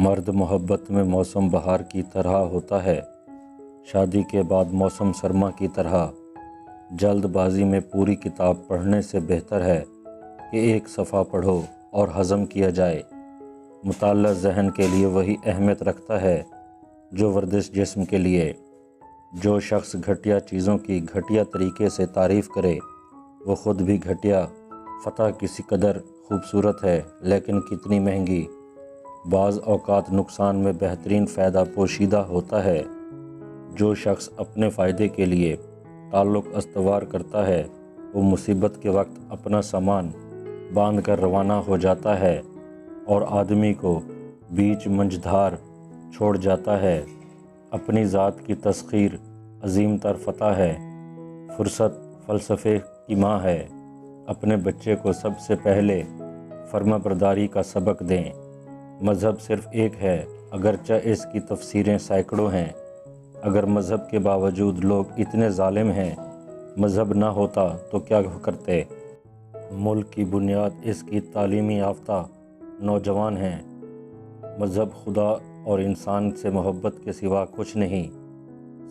مرد محبت میں موسم بہار کی طرح ہوتا ہے، شادی کے بعد موسم سرما کی طرح۔ جلد بازی میں پوری کتاب پڑھنے سے بہتر ہے کہ ایک صفحہ پڑھو اور ہضم کیا جائے۔ مطالعہ ذہن کے لیے وہی اہمیت رکھتا ہے جو ورزش جسم کے لیے۔ جو شخص گھٹیا چیزوں کی گھٹیا طریقے سے تعریف کرے وہ خود بھی گھٹیا۔ فتح کسی قدر خوبصورت ہے لیکن کتنی مہنگی۔ بعض اوقات نقصان میں بہترین فائدہ پوشیدہ ہوتا ہے۔ جو شخص اپنے فائدے کے لیے تعلق استوار کرتا ہے وہ مصیبت کے وقت اپنا سامان باندھ کر روانہ ہو جاتا ہے اور آدمی کو بیچ منجھدار چھوڑ جاتا ہے۔ اپنی ذات کی تسخیر عظیم تر فتح ہے۔ فرصت فلسفے کی ماں ہے۔ اپنے بچے کو سب سے پہلے فرمانبرداری کا سبق دیں۔ مذہب صرف ایک ہے اگرچہ اس کی تفسیریں سینکڑوں ہیں۔ اگر مذہب کے باوجود لوگ اتنے ظالم ہیں، مذہب نہ ہوتا تو کیا کرتے؟ ملک کی بنیاد اس کی تعلیم یافتہ نوجوان ہیں۔ مذہب خدا اور انسان سے محبت کے سوا کچھ نہیں۔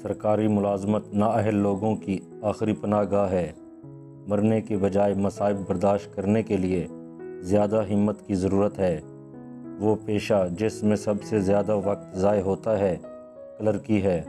سرکاری ملازمت نااہل لوگوں کی آخری پناہ گاہ ہے۔ مرنے کے بجائے مصائب برداشت کرنے کے لیے زیادہ ہمت کی ضرورت ہے۔ وہ پیشہ جس میں سب سے زیادہ وقت ضائع ہوتا ہے کلرکی ہے۔